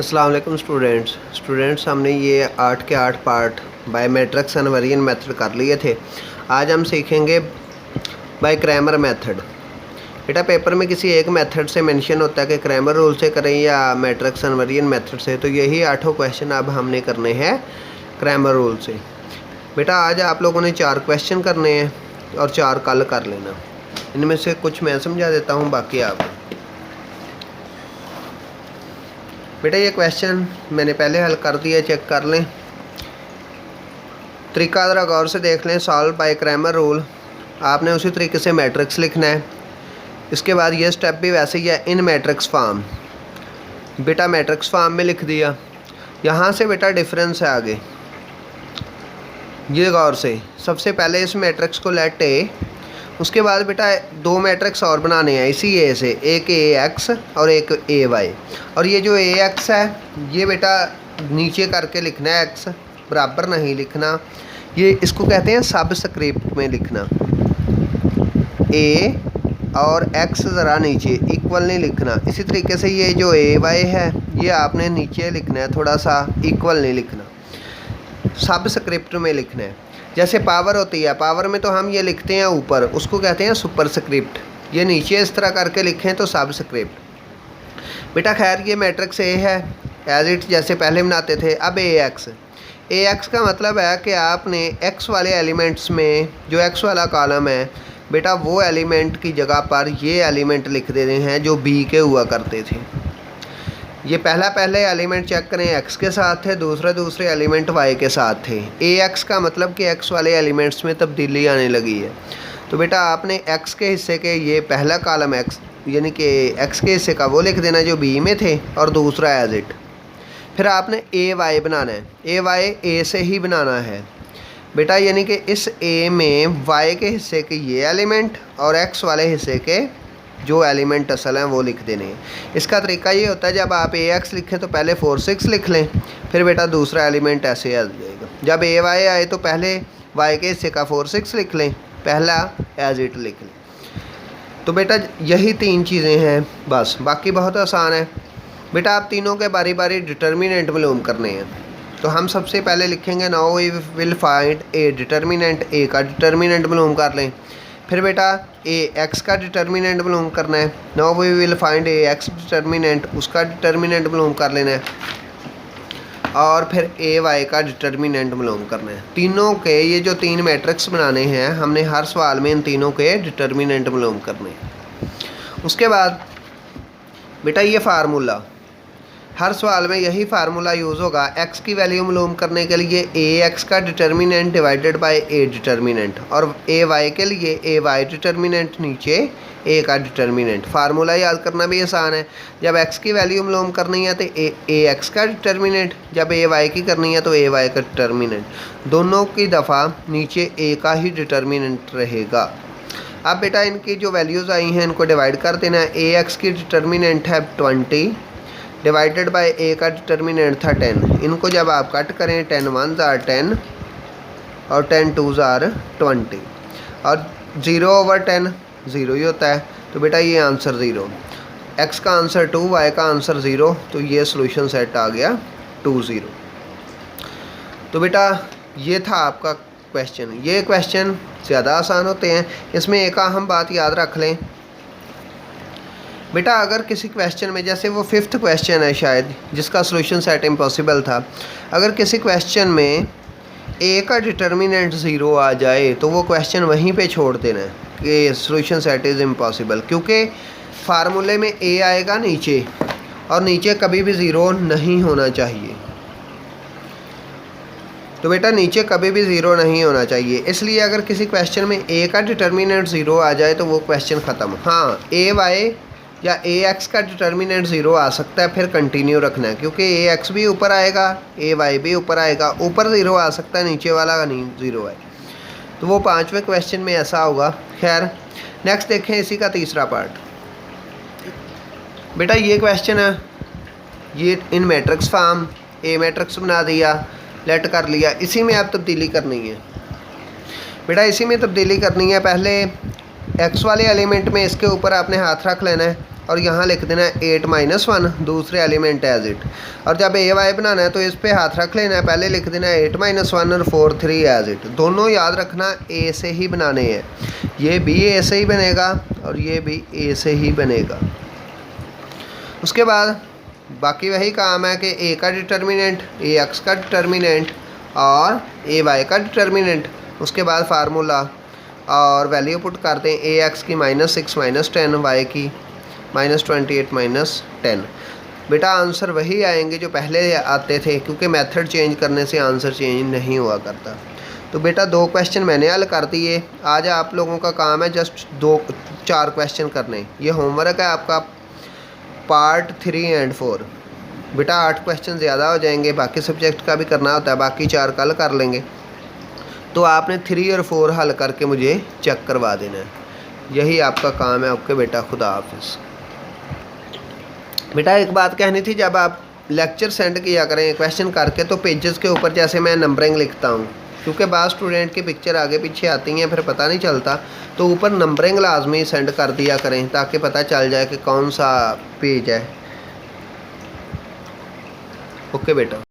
अस्सलाम वालेकुम स्टूडेंट्स हमने ये 8 के 8 part by matrix end variant method कर लिए थे। आज हम सीखेंगे बाय क्रैमर मेथड। बेटा पेपर में किसी एक मेथड से मेंशन होता है कि क्रैमर रूल से करें या मैट्रिक्स एंड वेरिएंट मेथड से, तो यही 8 क्वेश्चन अब हमने करने हैं क्रैमर रूल से। बेटा आज आप लोगों ने 4 क्वेश्चन करने हैं और 4 कल कर लेना। इनमें से कुछ मैं समझा देता हूँ, बाकी आप। बेटा ये क्वेश्चन मैंने पहले हल कर दिया, चेक कर लें। तरीका ज़रा गौर से देख लें। सॉल्व बाय क्रैमर रूल, आपने उसी तरीके से मैट्रिक्स लिखना है। इसके बाद ये स्टेप भी वैसे ही है, इन मैट्रिक्स फॉर्म। बेटा मैट्रिक्स फॉर्म में लिख दिया। यहाँ से बेटा डिफरेंस है आगे, ये गौर से। सबसे पहले इस मैट्रिक्स को लेट ए, उसके बाद बेटा 2 मैट्रिक्स और बनाने हैं इसी ए से, एक ए एक्स और एक ए वाई। और ये जो ए एक्स है ये बेटा नीचे करके लिखना है, एक्स बराबर नहीं लिखना। ये इसको कहते हैं सबस्क्रिप्ट में लिखना। ए और एक्स ज़रा नीचे इक्वल नहीं लिखना। इसी तरीके से ये जो ए वाई है ये आपने नीचे लिखना है, थोड़ा सा इक्वल नहीं लिखना, सबस्क्रिप्ट में लिखना है। जैसे पावर होती है, पावर में तो हम ये लिखते हैं ऊपर, उसको कहते हैं सुपरस्क्रिप्ट। ये नीचे इस तरह करके लिखें तो सबस्क्रिप्ट। बेटा खैर ये मैट्रिक्स ए है एज इट, जैसे पहले बनाते थे। अब ए एक्स का मतलब है कि आपने एक्स वाले एलिमेंट्स में जो एक्स वाला कॉलम है बेटा, वो एलिमेंट की जगह पर ये एलिमेंट लिख देने हैं जो बी के हुआ करते थे। ये पहले एलिमेंट चेक करें, एक्स के साथ थे, दूसरे एलिमेंट वाई के साथ थे। ए एक्स का मतलब कि एक्स वाले एलिमेंट्स में तब्दीली आने लगी है। तो बेटा आपने एक्स के हिस्से के ये पहला कॉलम एक्स यानी कि एक्स के हिस्से का वो लिख देना जो बी में थे, और दूसरा एज इट। फिर आपने ए वाई बनाना है। ए वाई ए से ही बनाना है बेटा, यानी कि इस ए में वाई के हिस्से के ये एलिमेंट और एक्स वाले हिस्से के जो एलिमेंट असल हैं वो लिख देने हैं। इसका तरीका ये होता है, जब आप ए एक्स लिखें तो पहले 4 6 लिख लें, फिर बेटा दूसरा एलिमेंट ऐसे आ जाएगा। जब ए वाई आए तो पहले वाई के हिस्से का 4 6 लिख लें, पहला एज इट लिख लें। तो बेटा यही 3 चीज़ें हैं बस, बाकी बहुत आसान है। बेटा आप तीनों के बारी बारी डिटर्मिनेंट मालूम करने हैं। तो हम सबसे पहले लिखेंगे now we will find a determinant. A का डिटर्मिनेंट मालूम कर लें। फिर बेटा ए एक्स का डिटर्मिनेंट मालूम करना है। Now we will find A X determinant, उसका डिटर्मिनेंट मालूम कर लेना है। और फिर ए वाई का डिटर्मिनेंट मालूम करना है। तीनों के ये जो 3 मैट्रिक्स बनाने हैं, हमने हर सवाल में इन तीनों के डिटर्मिनेंट मालूम करने हैं। उसके बाद बेटा ये फार्मूला, हर सवाल में यही फार्मूला यूज़ होगा। एक्स की वैल्यू मालूम करने के लिए ए एक्स का determinant divided by A determinant, और ए वाई के लिए ए वाई डिटर्मिनेंट नीचे ए का डिटर्मिनेंट। फार्मूला याद करना भी आसान है। जब एक्स की वैल्यू मालूम करनी है तो ए एक्स का डिटर्मिनेंट, जब ए वाई की करनी है तो ए वाई का डिटर्मिनेंट। दोनों की दफ़ा नीचे ए का ही डिटर्मिनेंट रहेगा। अब बेटा इनकी जो वैल्यूज़ आई हैं इनको डिवाइड कर देना है। ए एक्स की डिटर्मिनेंट है 20 डिवाइडेड बाय ए का डिटर्मिनेंट था 10। इनको जब आप कट करें 10 1s are 10 और 10 2s are 20, और 0/10 0 ही होता है। तो बेटा ये आंसर 0, एक्स का आंसर 2, वाई का आंसर 0, तो ये सोल्यूशन सेट आ गया 2 0। तो बेटा ये था आपका क्वेश्चन। ये क्वेश्चन ज़्यादा आसान होते हैं। इसमें एक अहम बात याद रख लें बेटा, अगर किसी क्वेश्चन में, जैसे वो 5th क्वेश्चन है शायद जिसका सोल्यूशन सेट इम्पॉसिबल था, अगर किसी क्वेश्चन में ए का डिटर्मिनेंट 0 आ जाए तो वो क्वेश्चन वहीं पे छोड़ देना है कि सोल्यूशन सेट इज़ इम्पॉसिबल, क्योंकि फार्मूले में ए आएगा नीचे, और नीचे कभी भी 0 नहीं होना चाहिए। तो बेटा नीचे कभी भी 0 नहीं होना चाहिए। इसलिए अगर किसी क्वेश्चन में ए का डिटर्मिनेंट 0 आ जाए तो वो क्वेश्चन ख़त्म। हाँ, ए वाई या ए एक्स का डिटर्मिनेंट 0 आ सकता है, फिर कंटिन्यू रखना है, क्योंकि ए एक्स भी ऊपर आएगा, ए वाई भी ऊपर आएगा। ऊपर 0 आ सकता है, नीचे वाला नहीं 0 है। तो वो 5वें क्वेश्चन में ऐसा होगा। खैर नेक्स्ट देखें इसी का तीसरा पार्ट। बेटा ये क्वेश्चन है, ये इन मैट्रिक्स फॉर्म ए मैट्रिक्स बना दिया, लेट कर लिया। इसी में आप तब्दीली करनी है बेटा, इसी में तब्दीली करनी है। पहले एक्स वाले एलिमेंट में इसके ऊपर आपने हाथ रख लेना है और यहाँ लिख देना है 8-1 दूसरे एलिमेंट एज इट। और जब ए वाई बनाना है तो इस पे हाथ रख लेना है, पहले लिख देना है 8-1 और 4-3 एज इट। दोनों याद रखना ए से ही बनाने हैं, ये भी ए से ही बनेगा और ये भी ए से ही बनेगा। उसके बाद बाकी वही काम है कि ए का डिटर्मिनेंट, ए एक्स का डिटर्मिनेंट और ए वाई का डिटर्मिनेंट। उसके बाद फार्मूला और वैल्यू पुट करते हैं, ए एक्स की -6 -10, वाई की -28 -10। बेटा आंसर वही आएंगे जो पहले आते थे, क्योंकि मेथड चेंज करने से आंसर चेंज नहीं हुआ करता। तो बेटा 2 क्वेश्चन मैंने हल कर दिए। आज आप लोगों का काम है जस्ट 4 क्वेश्चन करने। ये होमवर्क है आपका पार्ट 3 और 4। बेटा 8 क्वेश्चन ज़्यादा हो जाएंगे, बाकी सब्जेक्ट का भी करना होता है, बाकी 4 कल कर लेंगे। तो आपने 3 और 4 हल करके मुझे चेक करवा देना है, यही आपका काम है। ओके बेटा, खुदा हाफिज़। बेटा एक बात कहनी थी, जब आप लेक्चर सेंड किया करें क्वेश्चन करके तो पेजेस के ऊपर जैसे मैं नंबरिंग लिखता हूँ, क्योंकि बाद स्टूडेंट की पिक्चर आगे पीछे आती हैं फिर पता नहीं चलता, तो ऊपर नंबरिंग लाजमी सेंड कर दिया करें ताकि पता चल जाए कि कौन सा पेज है। ओके बेटा।